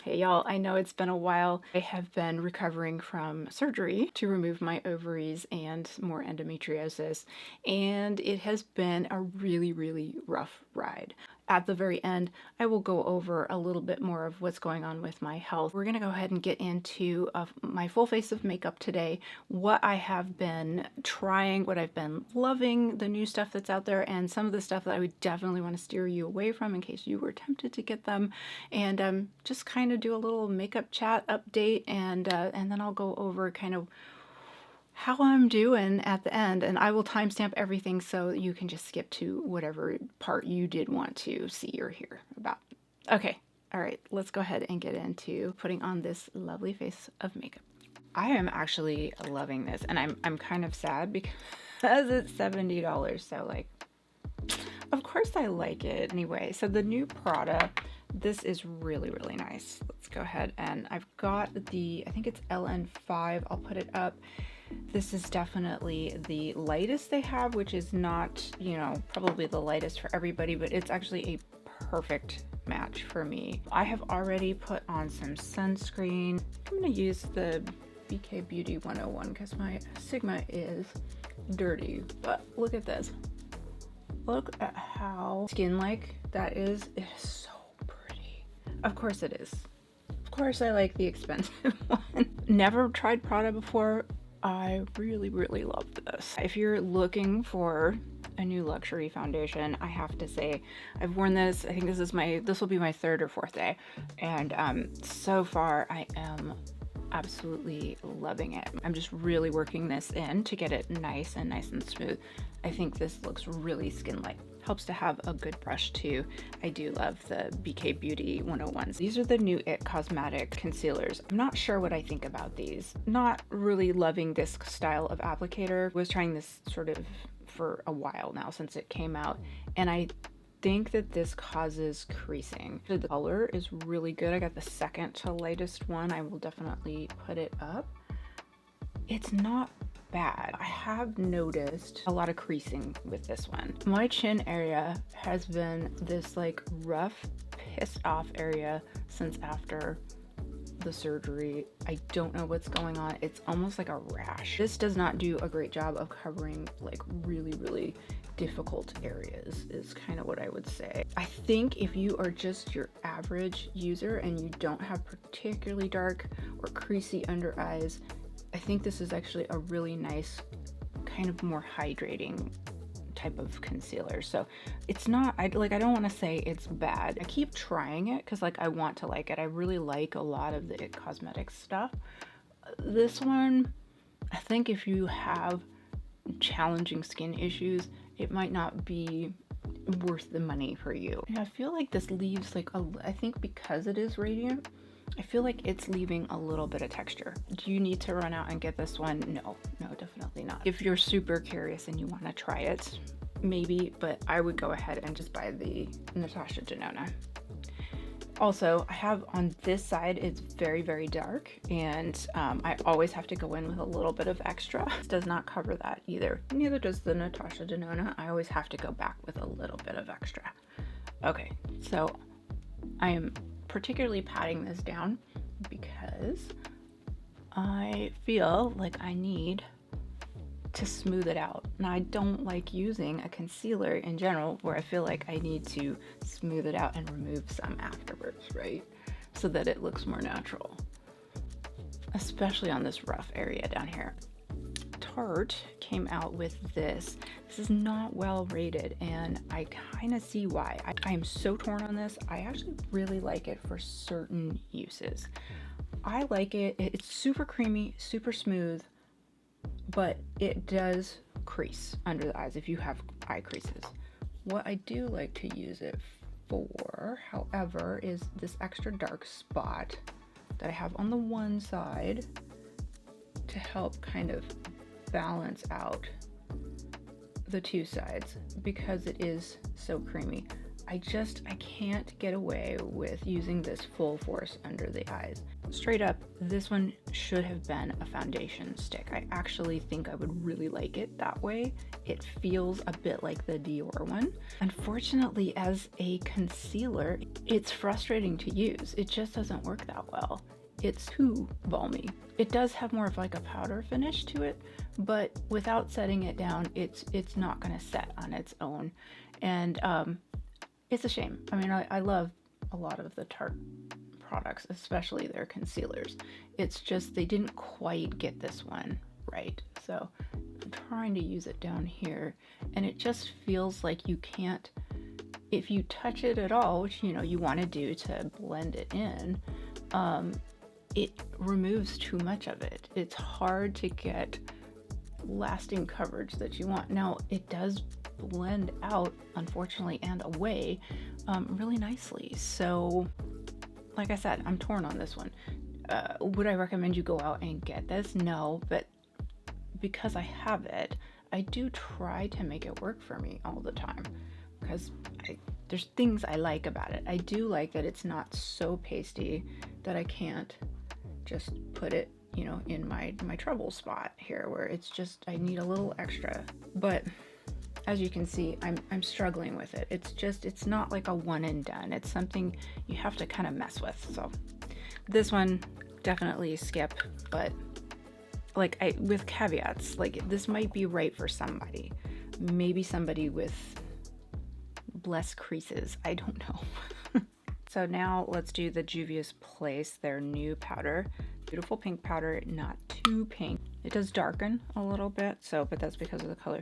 Hey y'all, I know it's been a while. I have been recovering from surgery to remove my ovaries and more endometriosis, and it has been a really rough ride. At the very end, I will go over a little bit more of what's going on with my health. We're gonna go ahead and get into my full face of makeup today, what I have been trying, what I've been loving, the new stuff that's out there, and some of the stuff that I would definitely want to steer you away from in case you were tempted to get them, and just kind of do a little makeup chat update, and then I'll go over kind of how I'm doing at the end, and I will timestamp everything so you can just skip to whatever part you did want to see or hear about. Okay, all right, let's go ahead and get into putting on this lovely face of makeup. I am actually loving this, and I'm kind of sad because it's $70, so like, of course I like it. Anyway, so the new Prada, this is really nice. Let's go ahead, and I've got the, I think it's LN5, I'll put it up. This is definitely the lightest they have, which is not, you know, probably the lightest for everybody, but it's actually a perfect match for me. I have already put on some sunscreen. I'm gonna use the BK Beauty 101 because my Sigma is dirty, but look at this. Look at how skin-like that is. It is so pretty. Of course it is. Of course I like the expensive one. Never tried Prada before. I really love this. If you're looking for a new luxury foundation, I have to say I've worn this. I think this will be my third or fourth day, and so far I am absolutely loving it. I'm just really working this in to get it nice and smooth. I think this looks really skin-like. Helps to have a good brush too. I do love the BK Beauty 101s. These are the new It Cosmetic concealers. I'm not sure what I think about these. Not really loving this style of applicator. Was trying this sort of for a while now since it came out, and I think that this causes creasing. The color is really good. I got the second to lightest one. I will definitely put it up. It's not bad. I have noticed a lot of creasing with this one. My chin area has been this like rough, pissed off area since after the surgery. I don't know what's going on. It's almost like a rash. This does not do a great job of covering like really difficult areas is kind of what I would say. I think if you are just your average user and you don't have particularly dark or creasy under eyes, I think this is actually a really nice kind of more hydrating type of concealer. So it's not, I don't want to say it's bad. I keep trying it because like I want to like it. I really like a lot of the It Cosmetics stuff. This one, I think if you have challenging skin issues, it might not be worth the money for you. And I feel like this leaves like I think because it is radiant, I feel like it's leaving a little bit of texture. Do you need to run out and get this one? No, definitely not. If you're super curious and you want to try it, maybe, but I would go ahead and just buy the Natasha Denona. Also, I have on this side, it's very dark, and I always have to go in with a little bit of extra. This does not cover that either. Neither does the Natasha Denona. I always have to go back with a little bit of extra. Okay, so I am particularly patting this down because I feel like I need to smooth it out. Now, I don't like using a concealer in general where I feel like I need to smooth it out and remove some afterwards, right? So that it looks more natural, especially on this rough area down here. Tarte came out with this. This is not well rated, and I kind of see why. I am so torn on this. I actually really like it for certain uses. I like it. It's super creamy, super smooth, but it does crease under the eyes if you have eye creases. What I do like to use it for, however, is this extra dark spot that I have on the one side to help kind of balance out the two sides because it is so creamy. I can't get away with using this full force under the eyes. Straight up, this one should have been a foundation stick. I actually think I would really like it that way. It feels a bit like the Dior one. Unfortunately, as a concealer, it's frustrating to use. It just doesn't work that well. It's too balmy. It does have more of like a powder finish to it, but without setting it down, it's not gonna set on its own. And it's a shame. I mean, I love a lot of the Tarte products, especially their concealers. It's just they didn't quite get this one right. So I'm trying to use it down here, and it just feels like you can't, if you touch it at all, which you know you want to do to blend it in, it removes too much of it. It's hard to get lasting coverage that you want. Now it does blend out, unfortunately, and away really nicely. So like I said, I'm torn on this one. Would I recommend you go out and get this? No, but because I have it, I do try to make it work for me all the time, because there's things I like about it. I do like that it's not so pasty that I can't just put it, you know, in my trouble spot here where it's just, I need a little extra. But as you can see, I'm struggling with it. It's not like a one and done. It's something you have to kind of mess with. So this one, definitely skip, but like with caveats, like this might be right for somebody. Maybe somebody with less creases. I don't know. So now let's do the Juvia's Place, their new powder. Beautiful pink powder, not too pink. It does darken a little bit, but that's because of the color.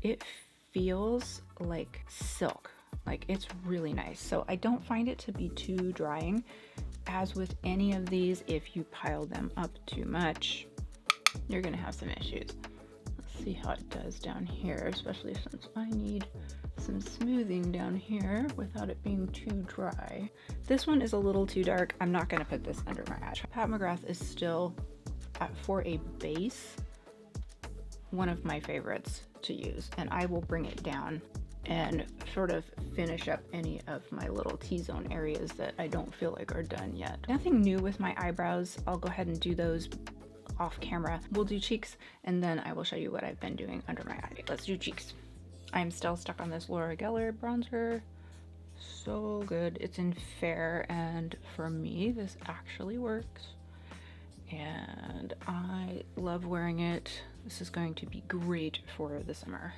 It feels like silk, like it's really nice. So I don't find it to be too drying. As with any of these, if you pile them up too much, you're gonna have some issues. Let's see how it does down here, especially since I need some smoothing down here without it being too dry. This one is a little too dark. I'm not gonna put this under my eyes. Pat McGrath is still, for a base, one of my favorites to use, and I will bring it down and sort of finish up any of my little T-zone areas that I don't feel like are done yet. Nothing new with my eyebrows. I'll go ahead and do those off camera. We'll do cheeks, and then I will show you what I've been doing under my eye. Let's do cheeks. I'm still stuck on this Laura Geller bronzer. So good. It's in Fair, and for me, this actually works. And I love wearing it. This is going to be great for the summer.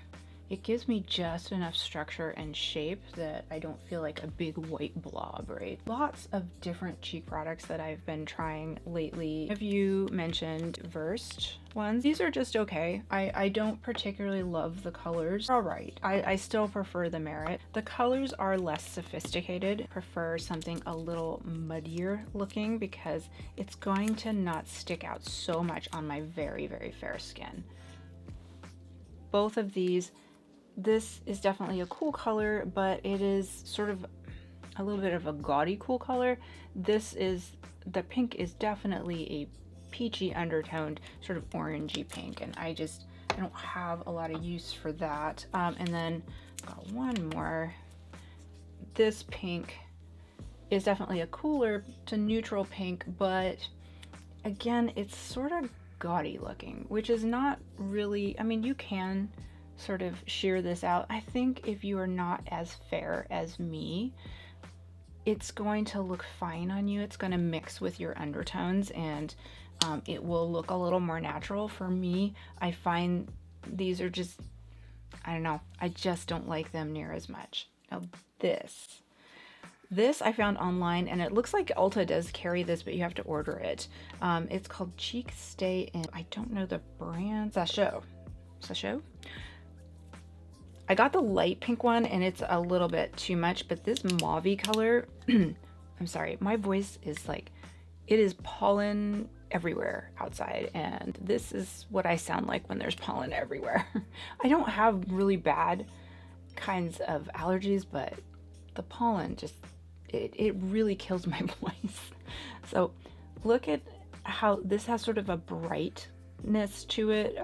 It gives me just enough structure and shape that I don't feel like a big white blob, right? Lots of different cheek products that I've been trying lately. Have you mentioned Versed ones? These are just okay. I don't particularly love the colors. All right, I still prefer the Merit. The colors are less sophisticated. Prefer something a little muddier looking because it's going to not stick out so much on my very, very fair skin. Both of these, this is definitely a cool color, but it is sort of a little bit of a gaudy cool color. The pink is definitely a peachy undertoned sort of orangey pink, and I don't have a lot of use for that. And then got one more. This pink is definitely a cooler to neutral pink, but again, it's sort of gaudy looking, which is not really, I mean, you can sort of sheer this out. I think if you are not as fair as me, it's going to look fine on you. It's going to mix with your undertones, and it will look a little more natural. For me, I find these are just, I don't know, I just don't like them near as much. Now this I found online, and it looks like Ulta does carry this, but you have to order it. It's called Cheek Stay In, I don't know the brand, Sasho. I got the light pink one, and it's a little bit too much, but this mauve color, I'm sorry, my voice is like, it is pollen everywhere outside, and this is what I sound like when there's pollen everywhere. I don't have really bad kinds of allergies, but the pollen just, it really kills my voice. So look at how this has sort of a brightness to it.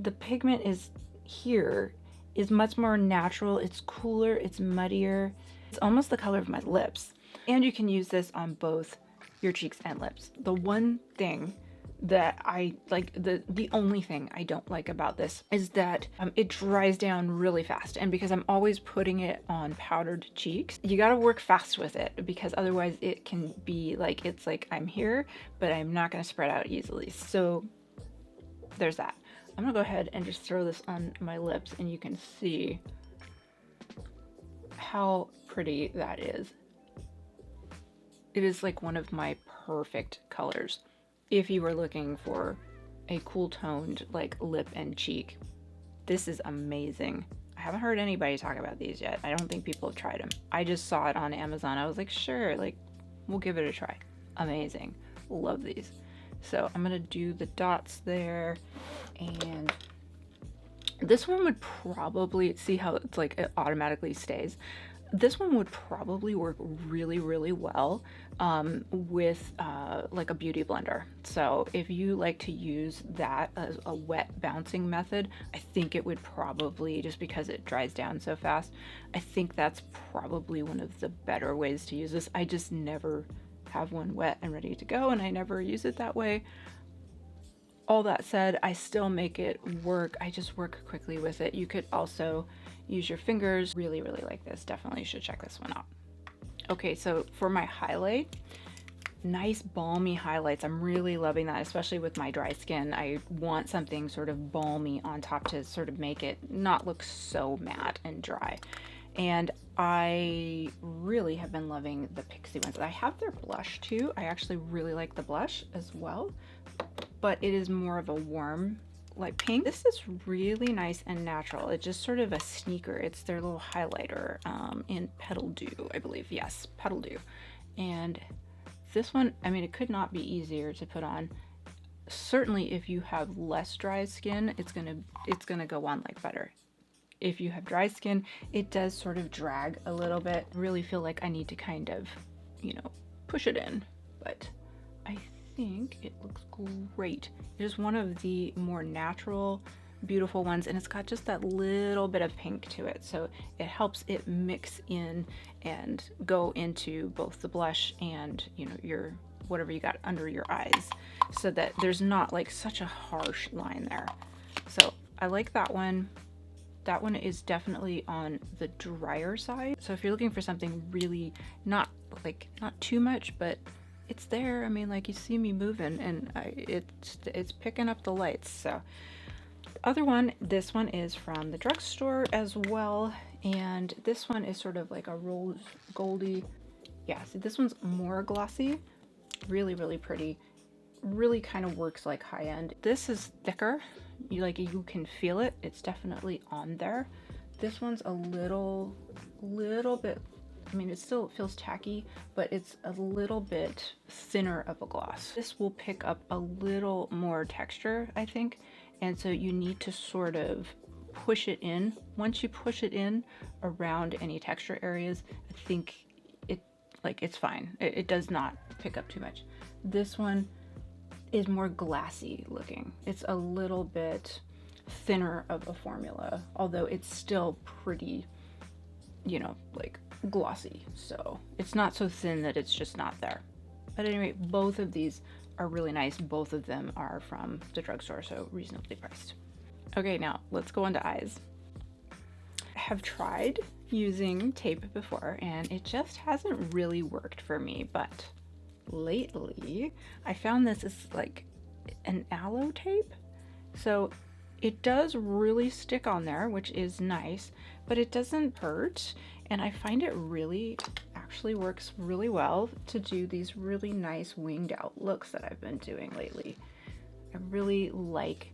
The pigment is here, is much more natural. It's cooler, it's muddier. It's almost the color of my lips. And you can use this on both your cheeks and lips. The one thing that I like, the only thing I don't like about this is that it dries down really fast. And because I'm always putting it on powdered cheeks, you got to work fast with it, because otherwise it can be like, it's like I'm here, but I'm not going to spread out easily. So there's that. I'm gonna go ahead and just throw this on my lips, and you can see how pretty that is. It is like one of my perfect colors. If you were looking for a cool toned like lip and cheek, this is amazing. I haven't heard anybody talk about these yet. I don't think people have tried them. I just saw it on Amazon. I was like, sure, like we'll give it a try. Amazing. Love these. So I'm gonna do the dots there, and this one would probably, see how it's like it automatically stays. This one would probably work really, really well with like a beauty blender. So if you like to use that as a wet bouncing method, I think it would probably, just because it dries down so fast, I think that's probably one of the better ways to use this. I just never have one wet and ready to go, and I never use it that way. All that said, I still make it work. I just work quickly with it. You could also use your fingers. Really, really like this. Definitely should check this one out. Okay, so for my highlight, nice balmy highlights. I'm really loving that, especially with my dry skin. I want something sort of balmy on top to sort of make it not look so matte and dry. And I really have been loving the Pixie ones. I have their blush too. I actually really like the blush as well, but it is more of a warm like pink. This is really nice and natural. It's just sort of a sneaker. It's their little highlighter in Petal Dew, I believe. Yes, Petal Dew. And this one, I mean, it could not be easier to put on. Certainly if you have less dry skin, it's gonna go on like butter. If you have dry skin, it does sort of drag a little bit. I really feel like I need to kind of, you know, push it in, but I think it looks great. It is one of the more natural, beautiful ones, and it's got just that little bit of pink to it, so it helps it mix in and go into both the blush and, you know, your whatever you got under your eyes, so that there's not like such a harsh line there. So I like that one. That one is definitely on the drier side. So if you're looking for something really not too much, but it's there. I mean, like, you see me moving, and it's picking up the lights. So other one, this one is from the drugstore as well, and this one is sort of like a rose goldy. Yeah, so this one's more glossy, really, really pretty. Really kind of works like high end. This is thicker. You can feel it. It's definitely on there. This one's a little bit, I mean, it still feels tacky, but it's a little bit thinner of a gloss. This will pick up a little more texture, I think, and so you need to sort of push it in. Once you push it in around any texture areas, I think it's fine. It does not pick up too much. This one is more glassy looking. It's a little bit thinner of a formula, although it's still pretty, you know, like glossy. So it's not so thin that it's just not there. But anyway, both of these are really nice. Both of them are from the drugstore, so reasonably priced. Okay, now let's go on to eyes. I have tried using tape before, and it just hasn't really worked for me, but lately I found this is like an aloe tape, so it does really stick on there, which is nice, but it doesn't hurt, and I find it really actually works really well to do these really nice winged out looks that I've been doing lately. I really like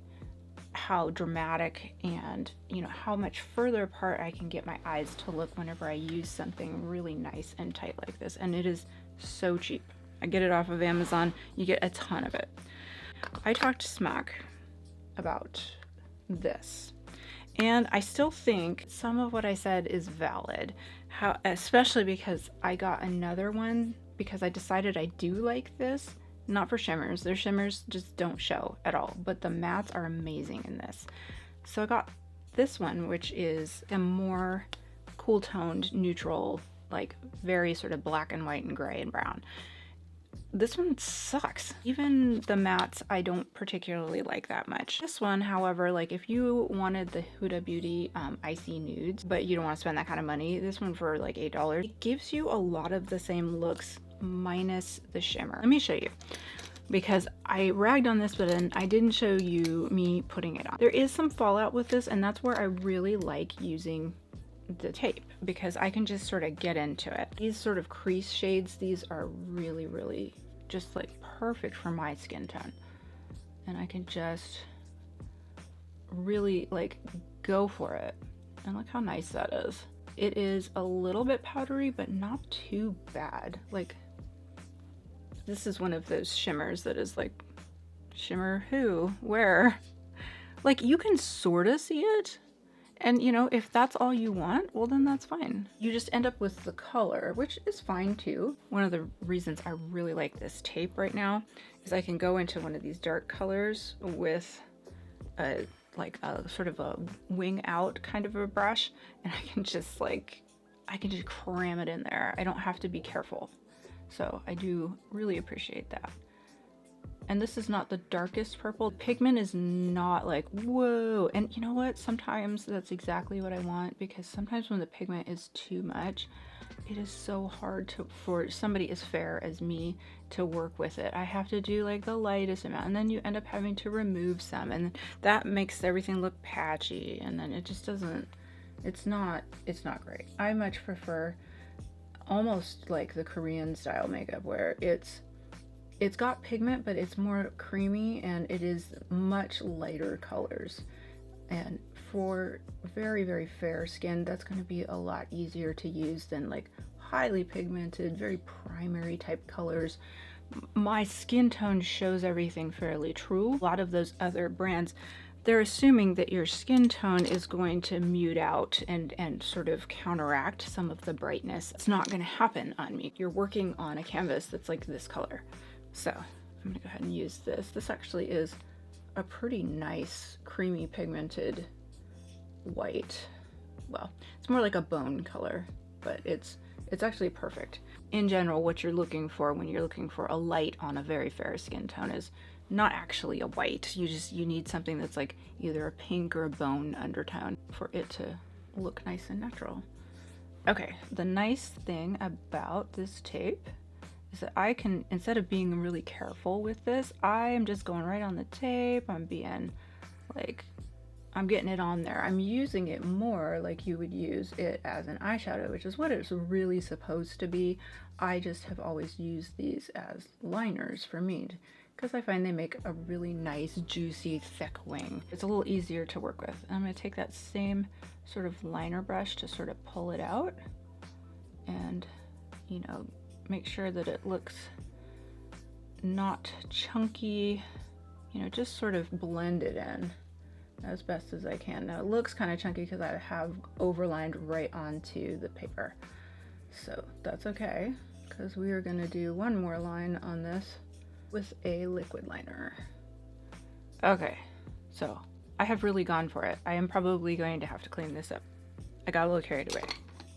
how dramatic and, you know, how much further apart I can get my eyes to look whenever I use something really nice and tight like this, and it is so cheap. I get it off of Amazon. You get a ton of it. I talked smack about this, and I still think some of what I said is valid, especially because I got another one because I decided I do like this. Not for shimmers. Their shimmers just don't show at all, but the mattes are amazing in this. So I got this one, which is a more cool toned neutral, like very sort of black and white and gray and brown. This one sucks. Even the mattes I don't particularly like that much. This one, however, like if you wanted the Huda Beauty Icy Nudes, but you don't want to spend that kind of money, this one for like $8, it gives you a lot of the same looks minus the shimmer. Let me show you, because I ragged on this, but then I didn't show you me putting it on. There is some fallout with this, and that's where I really like using the tape, because I can just sort of get into it. These sort of crease shades, these are really, really just like perfect for my skin tone. And I can just really like go for it. And look how nice that is. It is a little bit powdery, but not too bad. Like, this is one of those shimmers that is like, shimmer who? Where? Like, you can sort of see it. And you know, if that's all you want, well then that's fine. You just end up with the color, which is fine too. One of the reasons I really like this tape right now is I can go into one of these dark colors with a like a sort of a wing out kind of a brush, and I can just cram it in there. I don't have to be careful. So I do really appreciate that. And this is not the darkest purple. Pigment is not like, whoa. And you know what? Sometimes that's exactly what I want, because sometimes when the pigment is too much, it is so hard for somebody as fair as me to work with it. I have to do like the lightest amount, and then you end up having to remove some, and that makes everything look patchy, and then it just doesn't, it's not great. I much prefer almost like the Korean style makeup, where it's got pigment, but it's more creamy and it is much lighter colors. And for very, very fair skin, that's going to be a lot easier to use than like highly pigmented, very primary type colors. My skin tone shows everything fairly true. A lot of those other brands, they're assuming that your skin tone is going to mute out and sort of counteract some of the brightness. It's not going to happen on me. You're working on a canvas that's like this color. So I'm gonna go ahead and use this. This actually is a pretty nice creamy pigmented white. Well, it's more like a bone color, but it's actually perfect. In general, what you're looking for when you're looking for a light on a very fair skin tone is not actually a white. You need something that's like either a pink or a bone undertone for it to look nice and natural. Okay, the nice thing about this tape is that I can, instead of being really careful with this, I am just going right on the tape. I'm being like, I'm getting it on there. I'm using it more like you would use it as an eyeshadow, which is what it's really supposed to be. I just have always used these as liners for me, because I find they make a really nice, juicy, thick wing. It's a little easier to work with. And I'm gonna take that same sort of liner brush to sort of pull it out and, you know, make sure that it looks not chunky, you know, just sort of blend it in as best as I can. Now it looks kind of chunky because I have overlined right onto the paper. So that's okay, because we are going to do one more line on this with a liquid liner. Okay, so I have really gone for it. I am probably going to have to clean this up. I got a little carried away.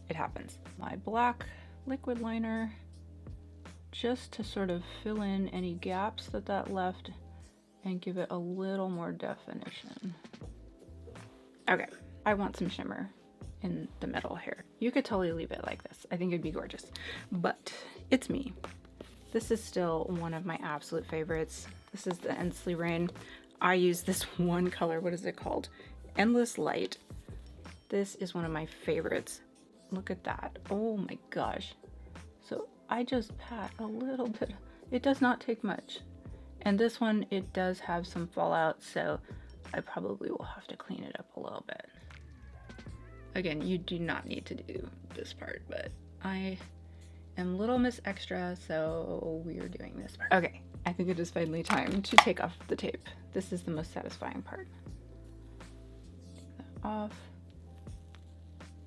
It happens. My black liquid liner, just to sort of fill in any gaps that left and give it a little more definition. Okay, I want some shimmer in the middle here. You could totally leave it like this. I think it'd be gorgeous, but it's me. This is still one of my absolute favorites. This is the Ensley Rain. I use this one color, what is it called? Endless Light. This is one of my favorites. Look at that, oh my gosh. So I just pat a little bit. It does not take much. And this one, it does have some fallout, so I probably will have to clean it up a little bit. Again, you do not need to do this part, but I am Little Miss Extra, so we're doing this part. Okay, I think it is finally time to take off the tape. This is the most satisfying part. Take that off,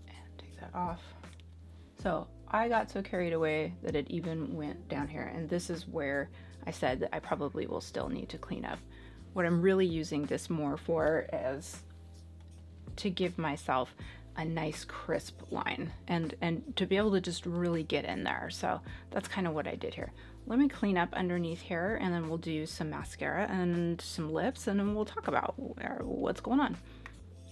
and take that off. So I got so carried away that it even went down here, and this is where I said that I probably will still need to clean up. What I'm really using this more for is to give myself a nice crisp line and to be able to just really get in there. So that's kind of what I did here. Let me clean up underneath here, and then we'll do some mascara and some lips, and then we'll talk about what's going on.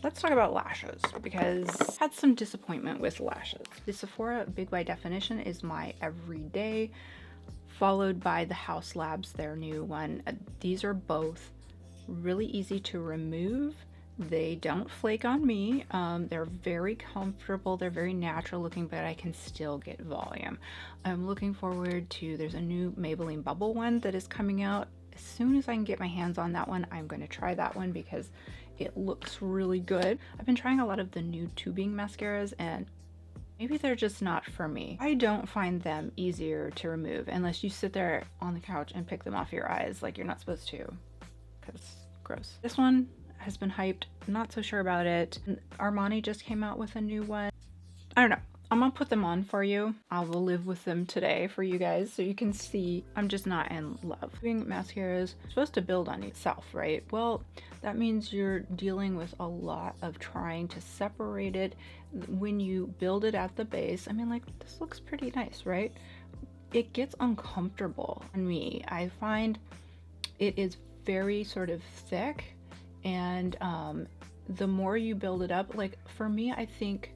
Let's talk about lashes, because I had some disappointment with lashes. The Sephora Big by Definition is my everyday, followed by the House Labs, their new one. These are both really easy to remove. They don't flake on me. They're very comfortable. They're very natural looking, but I can still get volume. I'm looking forward to, there's a new Maybelline Bubble one that is coming out. As soon as I can get my hands on that one, I'm going to try that one because it looks really good. I've been trying a lot of the new tubing mascaras, and maybe they're just not for me. I don't find them easier to remove unless you sit there on the couch and pick them off your eyes like you're not supposed to, because gross. This one has been hyped, not so sure about it. Armani just came out with a new one. I don't know. I'm gonna put them on for you. I will live with them today for you guys so you can see I'm just not in love. Doing mascara is supposed to build on itself, right? Well, that means you're dealing with a lot of trying to separate it when you build it at the base. I mean, like, this looks pretty nice, right? It gets uncomfortable on me. I find it is very sort of thick, and the more you build it up, like for me, I think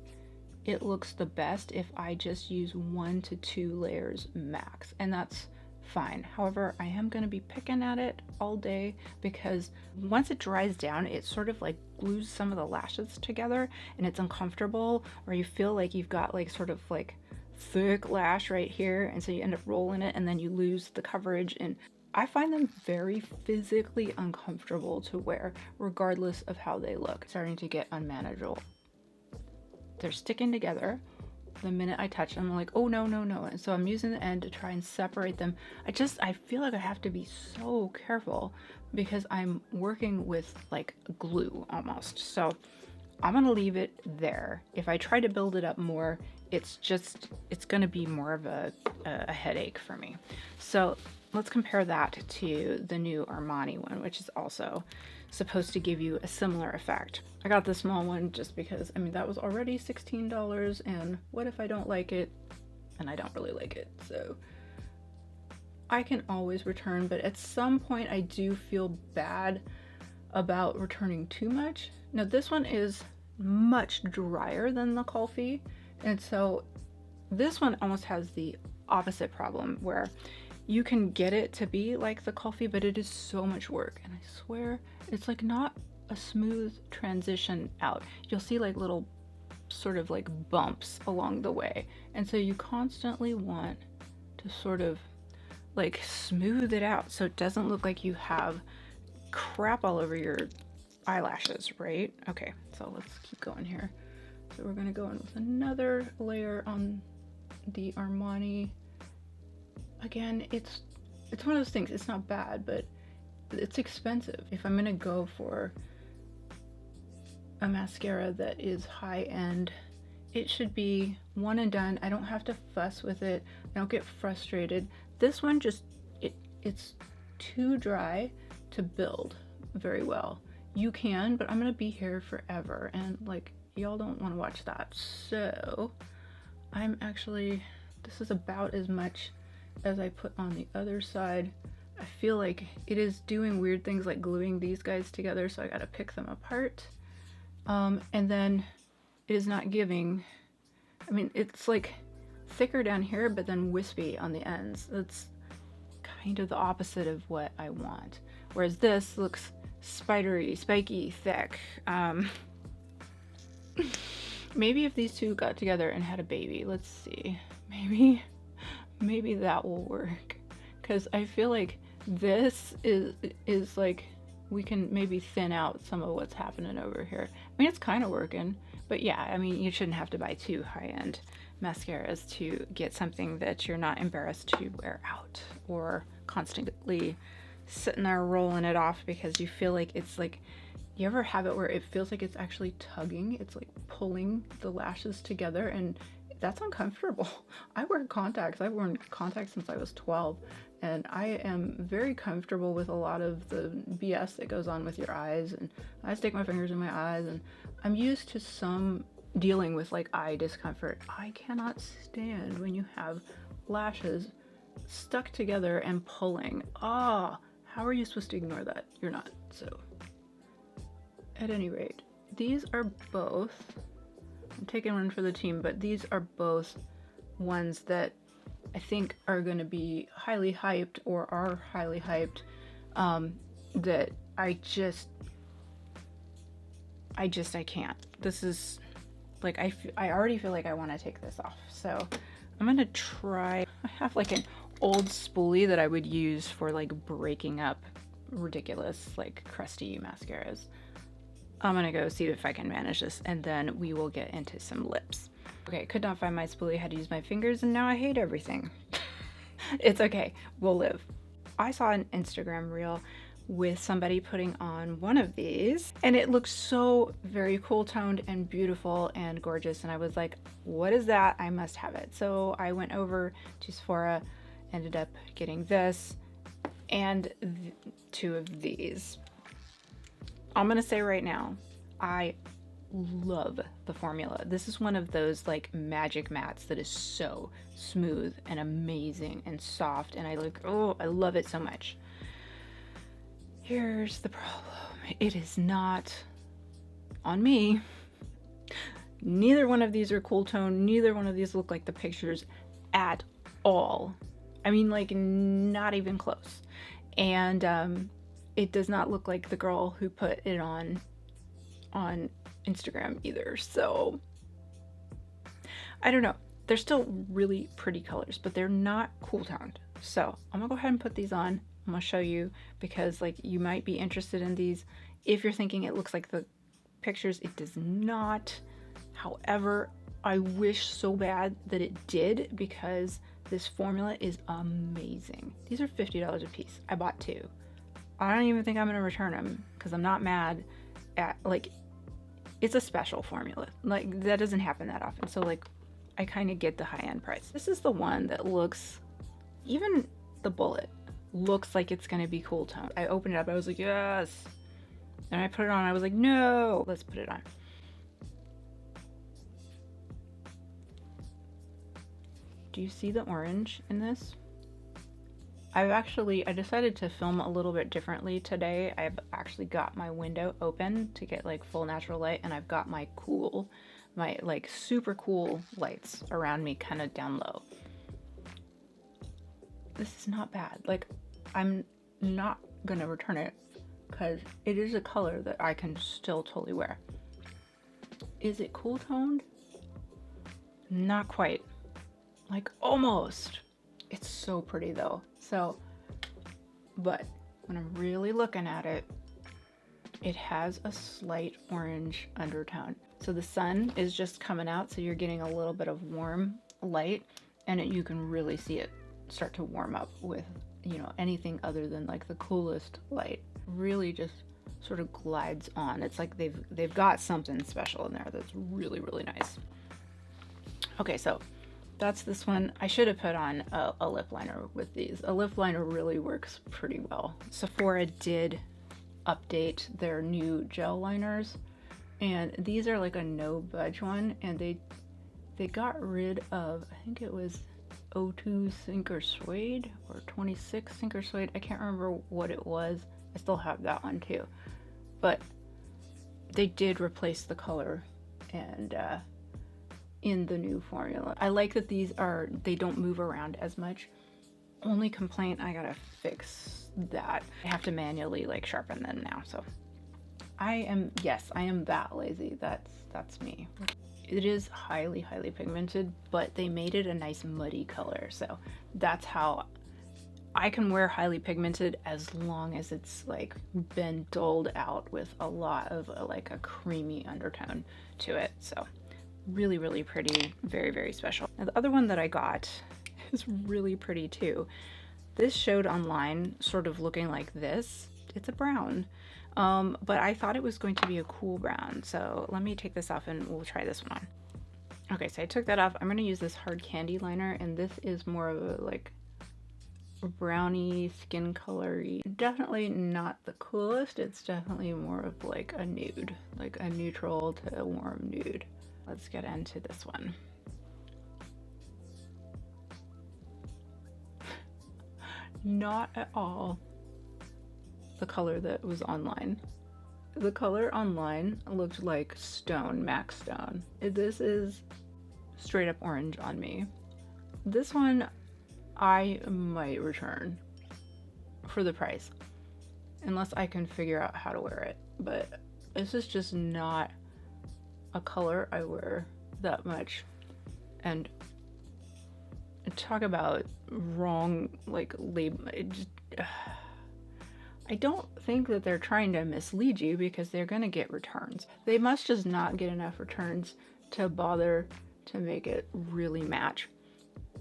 it looks the best if I just use 1 to 2 layers max, and that's fine. However, I am going to be picking at it all day because once it dries down, it sort of like glues some of the lashes together, and it's uncomfortable, or you feel like you've got like sort of like thick lash right here, and so you end up rolling it and then you lose the coverage, and I find them very physically uncomfortable to wear regardless of how they look. Starting to get unmanageable. They're sticking together. The minute I touch them, I'm like, oh no, no, no. And so I'm using the end to try and separate them. I feel like I have to be so careful because I'm working with like glue almost. So I'm gonna leave it there. If I try to build it up more, it's gonna be more of a headache for me. So let's compare that to the new Armani one, which is also supposed to give you a similar effect. I got the small one just because, I mean, that was already $16, and what if I don't like it? And I don't really like it, so I can always return, but at some point I do feel bad about returning too much. Now this one is much drier than the Kulfi, and so this one almost has the opposite problem where you can get it to be like the Kulfi, but it is so much work, and I swear it's like not a smooth transition out. You'll see like little sort of like bumps along the way, and so you constantly want to sort of like smooth it out so it doesn't look like you have crap all over your eyelashes, right? Okay, so let's keep going here. So we're gonna go in with another layer on the Armani. Again, it's one of those things, it's not bad, but it's expensive. If I'm gonna go for a mascara that is high end, it should be one and done. I don't have to fuss with it. I don't get frustrated. This one just, it's too dry to build very well. You can, but I'm gonna be here forever, and like, y'all don't want to watch that. So I'm actually, this is about as much as I put on the other side. I feel like it is doing weird things like gluing these guys together, so I gotta pick them apart. And then it is not giving, I mean, it's like thicker down here, but then wispy on the ends. That's kind of the opposite of what I want. Whereas this looks spidery, spiky, thick. Maybe if these two got together and had a baby, let's see, maybe that will work. Because I feel like this is like, we can maybe thin out some of what's happening over here. I mean, it's kind of working, but yeah, I mean, you shouldn't have to buy 2 high-end mascaras to get something that you're not embarrassed to wear out, or constantly sitting there rolling it off because you feel like it's like, you ever have it where it feels like it's actually tugging? It's like pulling the lashes together, and that's uncomfortable. I wear contacts. I've worn contacts since I was 12, and I am very comfortable with a lot of the BS that goes on with your eyes, and I stick my fingers in my eyes, and I'm used to some dealing with like eye discomfort. I cannot stand when you have lashes stuck together and pulling. Ah, how are you supposed to ignore that? You're not. So at any rate, these are both, I'm taking one for the team, but these are both ones that I think are going to be highly hyped or are highly hyped, that I can't. This is like, I already feel like I want to take this off. So I'm going to try, I have like an old spoolie that I would use for like breaking up ridiculous, like crusty mascaras. I'm going to go see if I can manage this, and then we will get into some lips. Okay, could not find my spoolie, had to use my fingers, and now I hate everything. It's okay, we'll live. I saw an Instagram reel with somebody putting on one of these, and it looked so very cool toned and beautiful and gorgeous, and I was like, what is that? I must have it. So I went over to Sephora, ended up getting this and two of these. I'm gonna say right now, I love the formula. This is one of those like magic mattes that is so smooth and amazing and soft, and I love it so much. Here's the problem. It is not on me. Neither one of these are cool tone. Neither one of these look like the pictures at all. I mean, like, not even close. And it does not look like the girl who put it on Instagram either. So I don't know. They're still really pretty colors, but they're not cool toned. So I'm gonna go ahead and put these on. I'm gonna show you, because like you might be interested in these. If you're thinking it looks like the pictures, it does not. However, I wish so bad that it did, because this formula is amazing. These are $50 a piece. I bought two. I don't even think I'm gonna return them, because I'm not mad at, like, it's a special formula. Like, that doesn't happen that often. So like, I kind of get the high-end price. This is the one that looks, even the bullet looks like it's gonna be cool tone. I opened it up, I was like, yes. And I put it on, I was like, no, let's put it on. Do you see the orange in this? I decided to film a little bit differently today. I've actually got my window open to get like full natural light, and I've got my like super cool lights around me kind of down low. This is not bad. Like, I'm not gonna return it because it is a color that I can still totally wear. Is it cool toned? Not quite. Like, almost. It's so pretty though. So, but when I'm really looking at it, it has a slight orange undertone. So the sun is just coming out, so you're getting a little bit of warm light, and you can really see it start to warm up with, you know, anything other than like the coolest light. Really just sort of glides on. It's like they've got something special in there that's really, really nice. Okay, so that's this one. I should have put on a lip liner with these. A lip liner really works pretty well. Sephora did update their new gel liners, and these are like a no budge one, and they got rid of, I think it was 02 Sinker Suede or 26 Sinker Suede. I can't remember what it was. I still have that one too, but they did replace the color and in the new formula. I like that they don't move around as much. Only complaint, I gotta fix that. I have to manually like sharpen them now. So I am that lazy. That's me. It is highly pigmented, but they made it a nice muddy color. So that's how I can wear highly pigmented, as long as it's like been dulled out with a lot of like a creamy undertone to it. So really pretty, very special. Now the other one that I got is really pretty too. This showed online sort of looking like this. It's a brown, but I thought it was going to be a cool brown. So let me take this off and we'll try this one on. Okay, so I took that off. I'm going to use this hard candy liner, and this is more of a like brownie skin colory. Definitely not the coolest. It's definitely more of like a nude, like a neutral to a warm nude. Let's get into this one. Not at all the color that was online. The color online looked like stone, MAC stone. This is straight up orange on me. This one I might return for the price, unless I can figure out how to wear it. But this is just not a color I wear that much. And talk about wrong, like, label. I don't think that they're trying to mislead you, because they're gonna get returns. They must just not get enough returns to bother to make it really match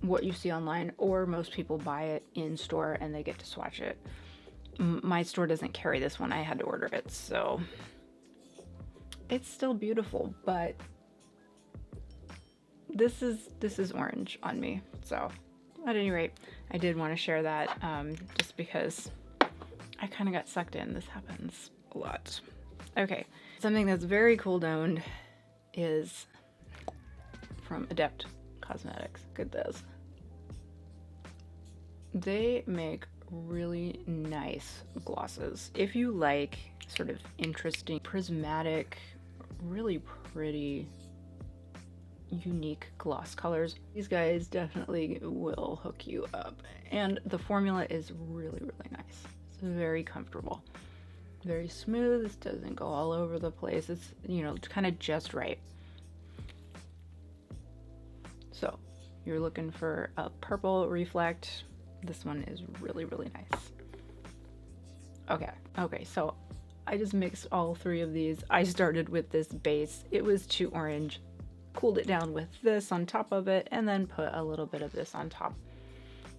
what you see online, or most people buy it in store and they get to swatch it. My store doesn't carry this one. I had to order it, so it's still beautiful, but this is orange on me. So at any rate, I did want to share that, just because I kind of got sucked in. This happens a lot. Okay, something that's very cool toned is from Adept Cosmetics. Look at this. They make really nice glosses. If you like sort of interesting, prismatic, really pretty, unique gloss colors, these guys definitely will hook you up. And the formula is really, really nice. It's very comfortable, very smooth. This doesn't go all over the place. It's, you know, kind of just right. So you're looking for a purple reflect. This one is really, really nice. Okay, so I just mixed all three of these. I started with this base. It was too orange. Cooled it down with this on top of it, and then put a little bit of this on top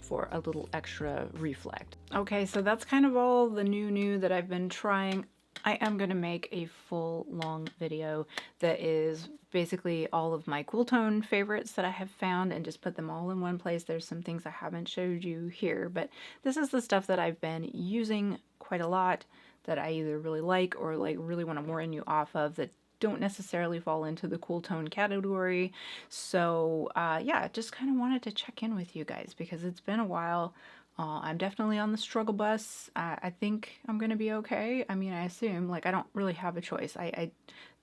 for a little extra reflect. Okay, so that's kind of all the new that I've been trying. I am going to make a full long video that is basically all of my cool tone favorites that I have found, and just put them all in one place. There's some things I haven't showed you here, but this is the stuff that I've been using quite a lot, that I either really like or like really want to warn you off of, that don't necessarily fall into the cool tone category. So yeah, just kind of wanted to check in with you guys, because it's been a while. I'm definitely on the struggle bus. I think I'm gonna be okay. I mean, I assume, like, I don't really have a choice.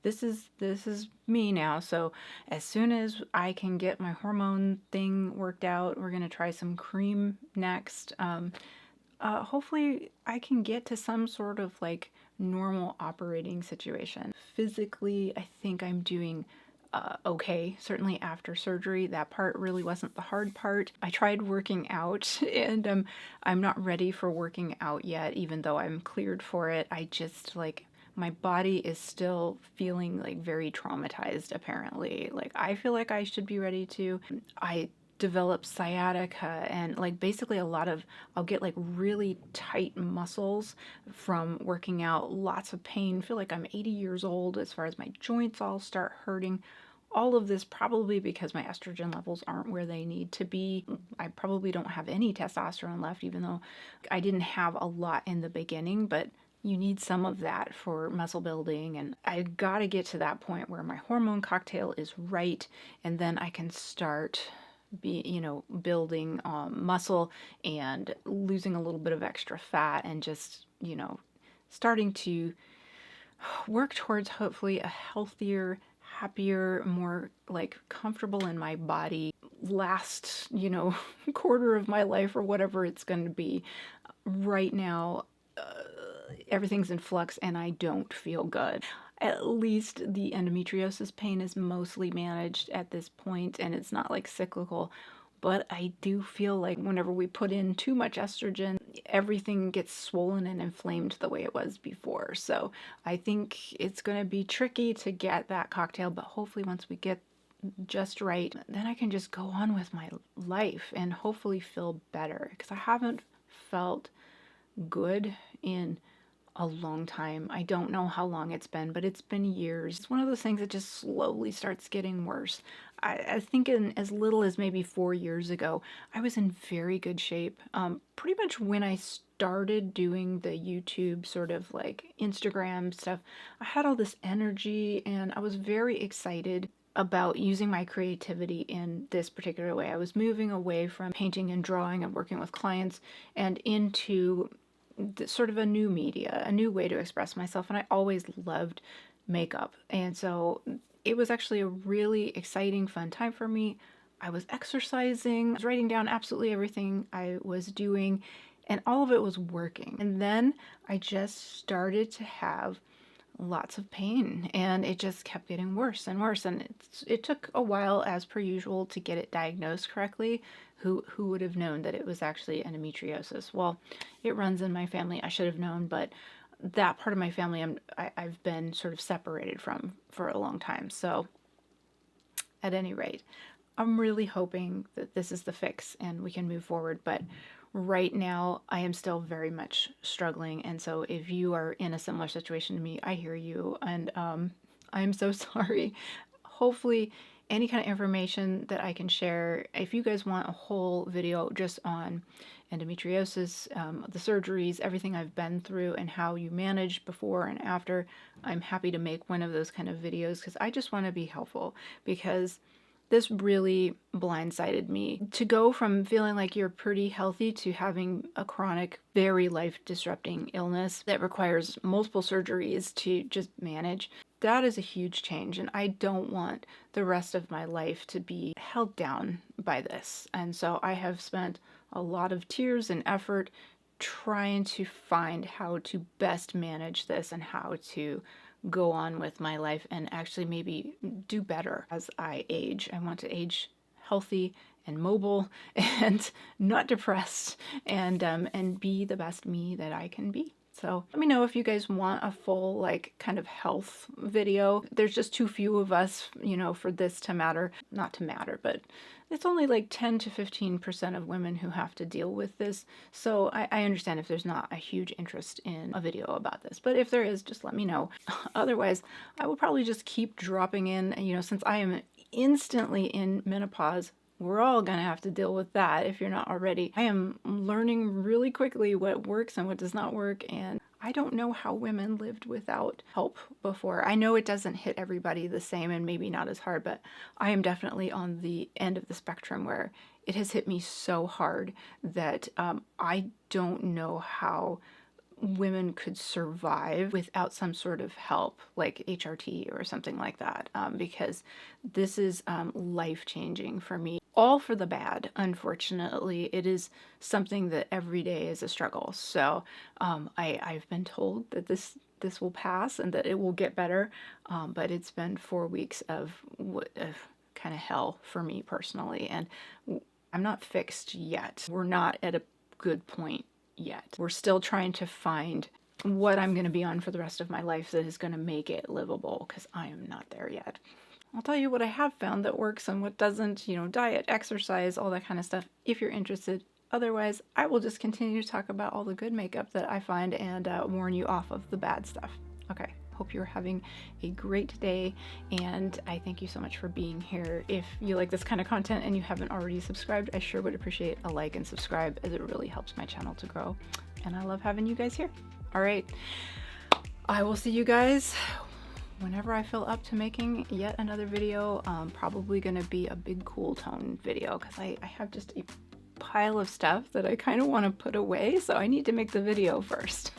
This is me now. So as soon as I can get my hormone thing worked out, we're gonna try some cream next. Hopefully I can get to some sort of like normal operating situation. Physically, I think I'm doing okay. Certainly after surgery, that part really wasn't the hard part. I tried working out, and I'm not ready for working out yet, even though I'm cleared for it. I just, like, my body is still feeling like very traumatized, apparently. Like, I feel like I should be ready to. I develop sciatica, and like basically I'll get like really tight muscles from working out, lots of pain, feel like I'm 80 years old as far as my joints all start hurting. All of this probably because my estrogen levels aren't where they need to be. I probably don't have any testosterone left, even though I didn't have a lot in the beginning, but you need some of that for muscle building, and I gotta get to that point where my hormone cocktail is right, and then I can start building muscle and losing a little bit of extra fat, and just, starting to work towards hopefully a healthier, happier, more like comfortable in my body last, quarter of my life, or whatever it's going to be. Right now, everything's in flux and I don't feel good. At least the endometriosis pain is mostly managed at this point, and it's not like cyclical. But I do feel like whenever we put in too much estrogen, everything gets swollen and inflamed the way it was before. So I think it's going to be tricky to get that cocktail, but hopefully once we get just right, then I can just go on with my life and hopefully feel better, because I haven't felt good in a long time. I don't know how long it's been, but it's been years. It's one of those things that just slowly starts getting worse. I think in as little as maybe 4 years ago, I was in very good shape. Pretty much when I started doing the YouTube sort of like Instagram stuff, I had all this energy and I was very excited about using my creativity in this particular way. I was moving away from painting and drawing and working with clients and into sort of a new media, a new way to express myself. And I always loved makeup. And so it was actually a really exciting, fun time for me. I was exercising, I was writing down absolutely everything I was doing, and all of it was working. And then I just started to have lots of pain, and it just kept getting worse and worse. And it took a while, as per usual, to get it diagnosed correctly. Who would have known that it was actually endometriosis? Well, it runs in my family. I should have known, but that part of my family I've been sort of separated from for a long time. So at any rate, I'm really hoping that this is the fix and we can move forward. But right now, I am still very much struggling. And so if you are in a similar situation to me, I hear you. And I'm so sorry. Hopefully, any kind of information that I can share, if you guys want a whole video just on endometriosis, the surgeries, everything I've been through, and how you manage before and after, I'm happy to make one of those kind of videos because I just want to be helpful, because this really blindsided me. To go from feeling like you're pretty healthy to having a chronic, very life-disrupting illness that requires multiple surgeries to just manage, that is a huge change. And I don't want the rest of my life to be held down by this. And so I have spent a lot of tears and effort trying to find how to best manage this and how to go on with my life and actually maybe do better as I age. I want to age healthy and mobile and not depressed, and be the best me that I can be. So let me know if you guys want a full like kind of health video. There's just too few of us, for this to matter. Not to matter, but it's only like 10 to 15% of women who have to deal with this. So I understand if there's not a huge interest in a video about this, but if there is, just let me know. Otherwise, I will probably just keep dropping in, since I am instantly in menopause. We're all going to have to deal with that if you're not already. I am learning really quickly what works and what does not work, and I don't know how women lived without help before. I know it doesn't hit everybody the same and maybe not as hard, but I am definitely on the end of the spectrum where it has hit me so hard that I don't know how women could survive without some sort of help like HRT or something like that, because this is life-changing for me. All for the bad, unfortunately. It is something that every day is a struggle. So I've been told that this will pass and that it will get better, but it's been 4 weeks of kind of hell for me personally, and I'm not fixed yet. We're not at a good point yet. We're still trying to find what I'm going to be on for the rest of my life that is going to make it livable, because I am not there yet. I'll tell you what I have found that works and what doesn't, diet, exercise, all that kind of stuff, if you're interested. Otherwise, I will just continue to talk about all the good makeup that I find and warn you off of the bad stuff. Okay, hope you're having a great day, and I thank you so much for being here. If you like this kind of content and you haven't already subscribed, I sure would appreciate a like and subscribe, as it really helps my channel to grow, and I love having you guys here. All right, I will see you guys whenever I feel up to making yet another video. Probably gonna be a big cool tone video, because I have just a pile of stuff that I kind of want to put away, so I need to make the video first.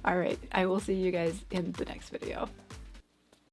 All right, I will see you guys in the next video.